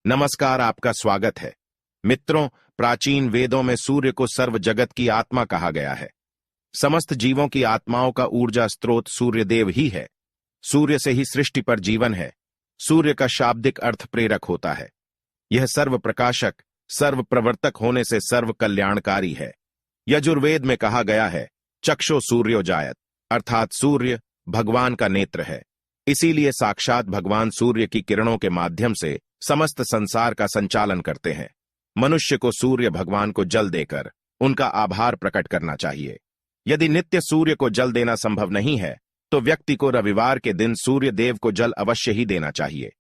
नमस्कार, आपका स्वागत है। मित्रों, प्राचीन वेदों में सूर्य को सर्व जगत की आत्मा कहा गया है। समस्त जीवों की आत्माओं का ऊर्जा स्रोत सूर्यदेव ही है। सूर्य से ही सृष्टि पर जीवन है। सूर्य का शाब्दिक अर्थ प्रेरक होता है। यह सर्व प्रकाशक, सर्व प्रवर्तक होने से सर्व कल्याणकारी है। यजुर्वेद में कहा गया है, चक्षु सूर्योजायत, अर्थात सूर्य भगवान का नेत्र है। इसीलिए साक्षात भगवान सूर्य की किरणों के माध्यम से समस्त संसार का संचालन करते हैं। मनुष्य को सूर्य भगवान को जल देकर उनका आभार प्रकट करना चाहिए। यदि नित्य सूर्य को जल देना संभव नहीं है, तो व्यक्ति को रविवार के दिन सूर्य देव को जल अवश्य ही देना चाहिए।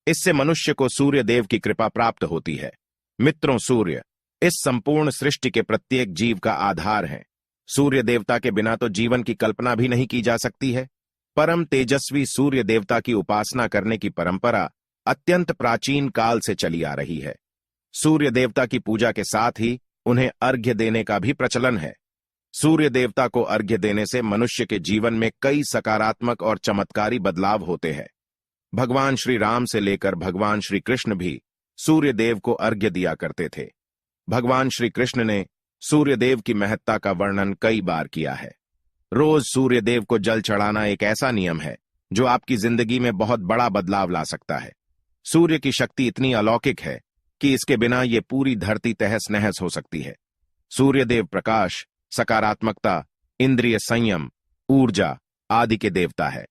इससे मनुष्य को सूर्य देव की कृपा प्राप्त होती है। मित्रों, सूर्य इस संपूर्ण सृष्टि के प्रत्येक जीव का आधार है। सूर्य देवता के बिना तो जीवन की कल्पना भी नहीं की जा सकती है। परम तेजस्वी सूर्य देवता की उपासना करने की परंपरा अत्यंत प्राचीन काल से चली आ रही है। सूर्य देवता की पूजा के साथ ही उन्हें अर्घ्य देने का भी प्रचलन है। सूर्य देवता को अर्घ्य देने से मनुष्य के जीवन में कई सकारात्मक और चमत्कारी बदलाव होते हैं। भगवान श्री राम से लेकर भगवान श्री कृष्ण भी सूर्य देव को अर्घ्य दिया करते थे। भगवान श्री कृष्ण ने सूर्य देव की महत्ता का वर्णन कई बार किया है। रोज सूर्य देव को जल चढ़ाना एक ऐसा नियम है जो आपकी जिंदगी में बहुत बड़ा बदलाव ला सकता है। सूर्य की शक्ति इतनी अलौकिक है कि इसके बिना ये पूरी धरती तहस नहस हो सकती है। सूर्यदेव प्रकाश, सकारात्मकता, इंद्रिय संयम, ऊर्जा आदि के देवता है।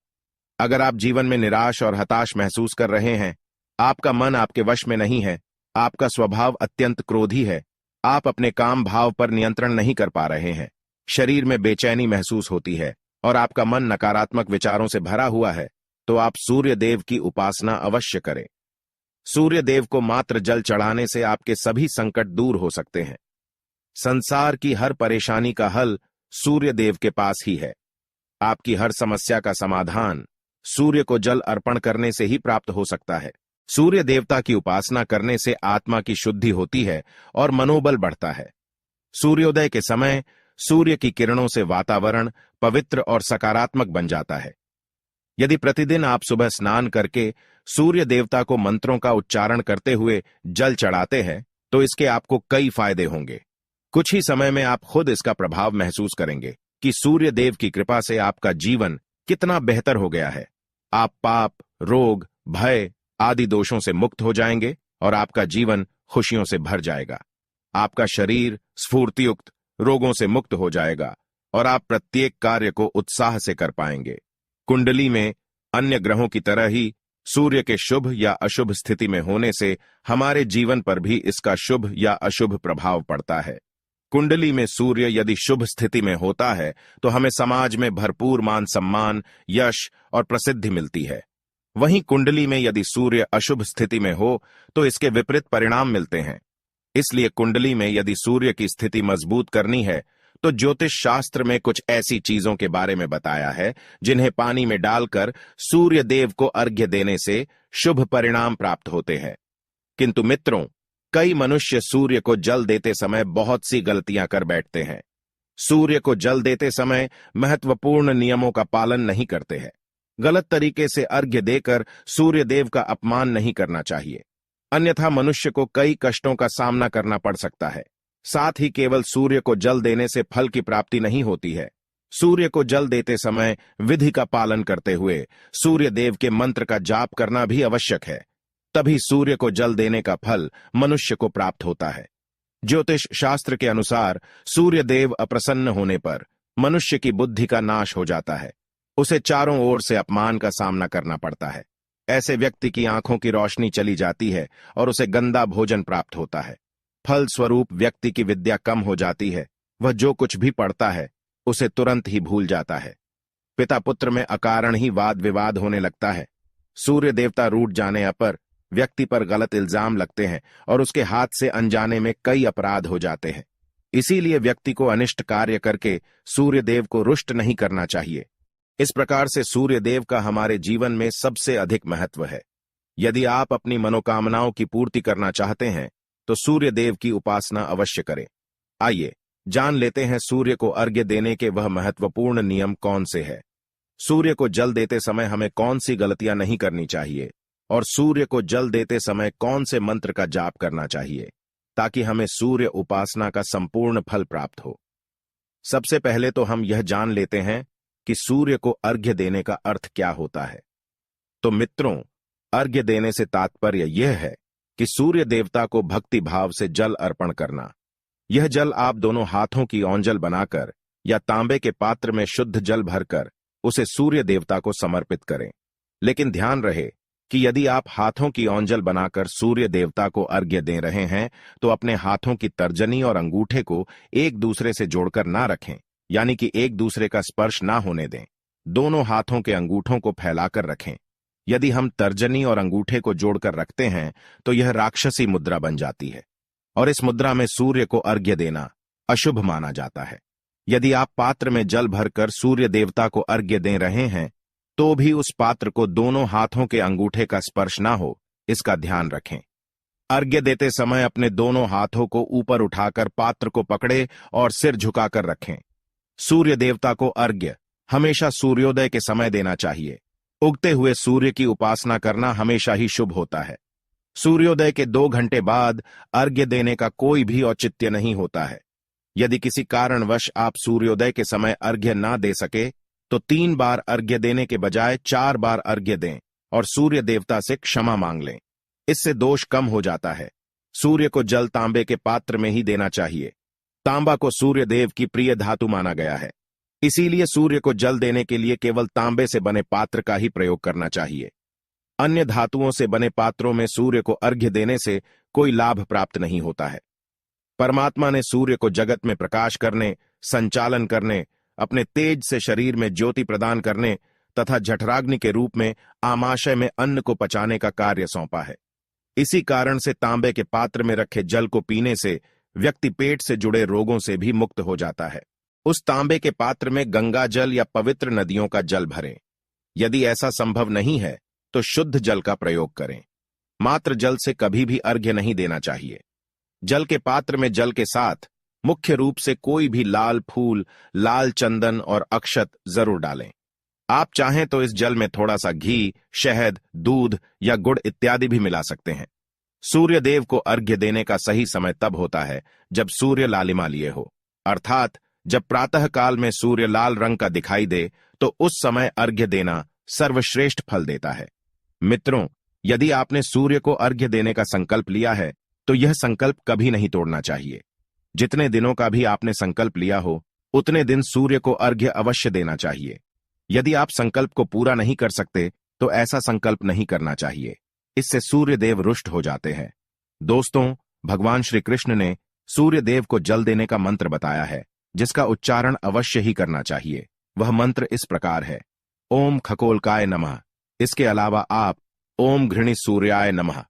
अगर आप जीवन में निराश और हताश महसूस कर रहे हैं, आपका मन आपके वश में नहीं है, आपका स्वभाव अत्यंत क्रोधी है, आप अपने काम भाव पर नियंत्रण नहीं कर पा रहे हैं, शरीर में बेचैनी महसूस होती है और आपका मन नकारात्मक विचारों से भरा हुआ है, तो आप सूर्य देव की उपासना अवश्य करें। सूर्य देव को मात्र जल चढ़ाने से आपके सभी संकट दूर हो सकते हैं। संसार की हर परेशानी का हल सूर्य देव के पास ही है। आपकी हर समस्या का समाधान सूर्य को जल अर्पण करने से ही प्राप्त हो सकता है। सूर्य देवता की उपासना करने से आत्मा की शुद्धि होती है और मनोबल बढ़ता है। सूर्योदय के समय सूर्य की किरणों से वातावरण पवित्र और सकारात्मक बन जाता है। यदि प्रतिदिन आप सुबह स्नान करके सूर्य देवता को मंत्रों का उच्चारण करते हुए जल चढ़ाते हैं, तो इसके आपको कई फायदे होंगे। कुछ ही समय में आप खुद इसका प्रभाव महसूस करेंगे कि सूर्य देव की कृपा से आपका जीवन कितना बेहतर हो गया है। आप पाप, रोग, भय आदि दोषों से मुक्त हो जाएंगे और आपका जीवन खुशियों से भर जाएगा। आपका शरीर स्फूर्तियुक्त, रोगों से मुक्त हो जाएगा और आप प्रत्येक कार्य को उत्साह से कर पाएंगे। कुंडली में अन्य ग्रहों की तरह ही सूर्य के शुभ या अशुभ स्थिति में होने से हमारे जीवन पर भी इसका शुभ या अशुभ प्रभाव पड़ता है। कुंडली में सूर्य यदि शुभ स्थिति में होता है तो हमें समाज में भरपूर मान सम्मान, यश और प्रसिद्धि मिलती है। वहीं कुंडली में यदि सूर्य अशुभ स्थिति में हो तो इसके विपरीत परिणाम मिलते हैं। इसलिए कुंडली में यदि सूर्य की स्थिति मजबूत करनी है तो ज्योतिष शास्त्र में कुछ ऐसी चीजों के बारे में बताया है जिन्हें पानी में डालकर सूर्य देव को अर्घ्य देने से शुभ परिणाम प्राप्त होते हैं। किंतु मित्रों, कई मनुष्य सूर्य को जल देते समय बहुत सी गलतियां कर बैठते हैं। सूर्य को जल देते समय महत्वपूर्ण नियमों का पालन नहीं करते हैं। गलत तरीके से अर्घ्य देकर सूर्य देव का अपमान नहीं करना चाहिए, अन्यथा मनुष्य को कई कष्टों का सामना करना पड़ सकता है। साथ ही केवल सूर्य को जल देने से फल की प्राप्ति नहीं होती है। सूर्य को जल देते समय विधि का पालन करते हुए सूर्य देव के मंत्र का जाप करना भी आवश्यक है। तभी सूर्य को जल देने का फल मनुष्य को प्राप्त होता है। ज्योतिष शास्त्र के अनुसार सूर्य देव अप्रसन्न होने पर मनुष्य की बुद्धि का नाश हो जाता है। उसे चारों ओर से अपमान का सामना करना पड़ता है। ऐसे व्यक्ति की आंखों की रोशनी चली जाती है और उसे गंदा भोजन प्राप्त होता है। फल स्वरूप व्यक्ति की विद्या कम हो जाती है। वह जो कुछ भी पढ़ता है उसे तुरंत ही भूल जाता है। पिता पुत्र में अकारण ही वाद विवाद होने लगता है। सूर्य देवता रूठ जाने पर व्यक्ति पर गलत इल्जाम लगते हैं और उसके हाथ से अनजाने में कई अपराध हो जाते हैं। इसीलिए व्यक्ति को अनिष्ट कार्य करके सूर्य देव को रुष्ट नहीं करना चाहिए। इस प्रकार से सूर्य देव का हमारे जीवन में सबसे अधिक महत्व है। यदि आप अपनी मनोकामनाओं की पूर्ति करना चाहते हैं तो सूर्य देव की उपासना अवश्य करें। आइए जान लेते हैं सूर्य को अर्घ्य देने के वह महत्वपूर्ण नियम कौन से हैं। सूर्य को जल देते समय हमें कौन सी गलतियां नहीं करनी चाहिए और सूर्य को जल देते समय कौन से मंत्र का जाप करना चाहिए ताकि हमें सूर्य उपासना का संपूर्ण फल प्राप्त हो। सबसे पहले तो हम यह जान लेते हैं कि सूर्य को अर्घ्य देने का अर्थ क्या होता है। तो मित्रों, अर्घ्य देने से तात्पर्य यह है कि सूर्य देवता को भक्ति भाव से जल अर्पण करना। यह जल आप दोनों हाथों की औंजल बनाकर या तांबे के पात्र में शुद्ध जल भरकर उसे सूर्य देवता को समर्पित करें। लेकिन ध्यान रहे कि यदि आप हाथों की औंजल बनाकर सूर्य देवता को अर्घ्य दे रहे हैं तो अपने हाथों की तर्जनी और अंगूठे को एक दूसरे से जोड़कर ना रखें, यानी कि एक दूसरे का स्पर्श ना होने दें। दोनों हाथों के अंगूठों को फैलाकर रखें। यदि हम तर्जनी और अंगूठे को जोड़कर रखते हैं तो यह राक्षसी मुद्रा बन जाती है और इस मुद्रा में सूर्य को अर्घ्य देना अशुभ माना जाता है। यदि आप पात्र में जल भरकर सूर्य देवता को अर्घ्य दे रहे हैं तो भी उस पात्र को दोनों हाथों के अंगूठे का स्पर्श ना हो, इसका ध्यान रखें। अर्घ्य देते समय अपने दोनों हाथों को ऊपर उठाकर पात्र को पकड़े और सिर झुकाकर रखें। सूर्य देवता को अर्घ्य हमेशा सूर्योदय के समय देना चाहिए। उगते हुए सूर्य की उपासना करना हमेशा ही शुभ होता है। सूर्योदय के 2 घंटे बाद अर्घ्य देने का कोई भी औचित्य नहीं होता है। यदि किसी कारणवश आप सूर्योदय के समय अर्घ्य ना दे सके तो 3 बार अर्घ्य देने के बजाय 4 बार अर्घ्य दें और सूर्य देवता से क्षमा मांग लें। इससे दोष कम हो जाता है। सूर्य को जल तांबे के पात्र में ही देना चाहिए। तांबा को सूर्य देव की प्रिय धातु माना गया है, इसीलिए सूर्य को जल देने के लिए केवल तांबे से बने पात्र का ही प्रयोग करना चाहिए। अन्य धातुओं से बने पात्रों में सूर्य को अर्घ्य देने से कोई लाभ प्राप्त नहीं होता है। परमात्मा ने सूर्य को जगत में प्रकाश करने, संचालन करने, अपने तेज से शरीर में ज्योति प्रदान करने तथा जठराग्नि के रूप में आमाशय में अन्न को पचाने का कार्य सौंपा है। इसी कारण से तांबे के पात्र में रखे जल को पीने से व्यक्ति पेट से जुड़े रोगों से भी मुक्त हो जाता है। उस तांबे के पात्र में गंगा जल या पवित्र नदियों का जल भरें। यदि ऐसा संभव नहीं है तो शुद्ध जल का प्रयोग करें। मात्र जल से कभी भी अर्घ्य नहीं देना चाहिए। जल के पात्र में जल के साथ मुख्य रूप से कोई भी लाल फूल, लाल चंदन और अक्षत जरूर डालें। आप चाहें तो इस जल में थोड़ा सा घी, शहद, दूध या गुड़ इत्यादि भी मिला सकते हैं। सूर्य देव को अर्घ्य देने का सही समय तब होता है जब सूर्य लालिमा लिए हो, अर्थात जब प्रातः काल में सूर्य लाल रंग का दिखाई दे तो उस समय अर्घ्य देना सर्वश्रेष्ठ फल देता है। मित्रों, यदि आपने सूर्य को अर्घ्य देने का संकल्प लिया है तो यह संकल्प कभी नहीं तोड़ना चाहिए। जितने दिनों का भी आपने संकल्प लिया हो उतने दिन सूर्य को अर्घ्य अवश्य देना चाहिए। यदि आप संकल्प को पूरा नहीं कर सकते तो ऐसा संकल्प नहीं करना चाहिए, इससे सूर्य देव रुष्ट हो जाते हैं। दोस्तों, भगवान श्री कृष्ण ने सूर्य देव को जल देने का मंत्र बताया है जिसका उच्चारण अवश्य ही करना चाहिए। वह मंत्र इस प्रकार है, ओम खगोलकाय नमः। इसके अलावा आप ओम घृणी सूर्याय नमः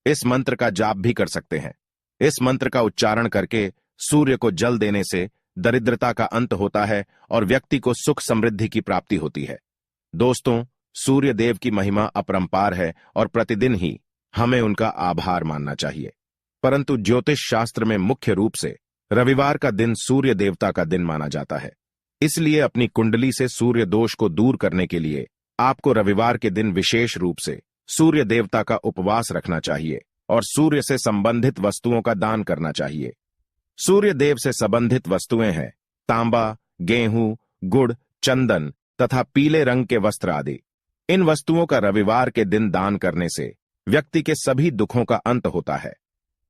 इस मंत्र का जाप भी कर सकते हैं। इस मंत्र का उच्चारण करके सूर्य को जल देने से दरिद्रता का अंत होता है और व्यक्ति को सुख समृद्धि की प्राप्ति होती है। दोस्तों, सूर्य देव की महिमा अपरंपार है और प्रतिदिन ही हमें उनका आभार मानना चाहिए। परंतु ज्योतिष शास्त्र में मुख्य रूप से रविवार का दिन सूर्य देवता का दिन माना जाता है। इसलिए अपनी कुंडली से सूर्य दोष को दूर करने के लिए आपको रविवार के दिन विशेष रूप से सूर्य देवता का उपवास रखना चाहिए और सूर्य से संबंधित वस्तुओं का दान करना चाहिए। सूर्य देव से संबंधित वस्तुएं हैं तांबा, गेहूं, गुड़, चंदन तथा पीले रंग के वस्त्र आदि। इन वस्तुओं का रविवार के दिन दान करने से व्यक्ति के सभी दुखों का अंत होता है।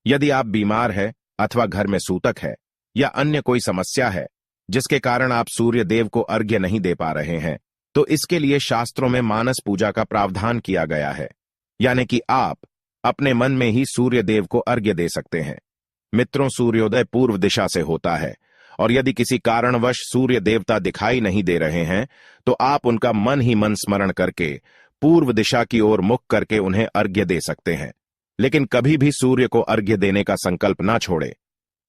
यदि आप बीमार है अथवा घर में सूतक है या अन्य कोई समस्या है जिसके कारण आप सूर्य देव को अर्घ्य नहीं दे पा रहे हैं तो इसके लिए शास्त्रों में मानस पूजा का प्रावधान किया गया है, यानी कि आप अपने मन में ही सूर्य देव को अर्घ्य दे सकते हैं। मित्रों, सूर्योदय पूर्व दिशा से होता है और यदि किसी कारणवश सूर्य देवता दिखाई नहीं दे रहे हैं तो आप उनका मन ही मन स्मरण करके पूर्व दिशा की ओर मुख करके उन्हें अर्घ्य दे सकते हैं। लेकिन कभी भी सूर्य को अर्घ्य देने का संकल्प ना छोड़े।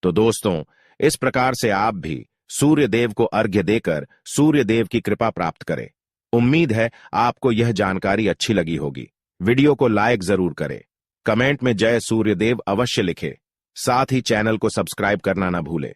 तो दोस्तों, इस प्रकार से आप भी सूर्य देव को अर्घ्य देकर सूर्य देव की कृपा प्राप्त करें। उम्मीद है आपको यह जानकारी अच्छी लगी होगी। वीडियो को लाइक जरूर करें, कमेंट में जय सूर्यदेव अवश्य लिखें, साथ ही चैनल को सब्सक्राइब करना ना भूलें।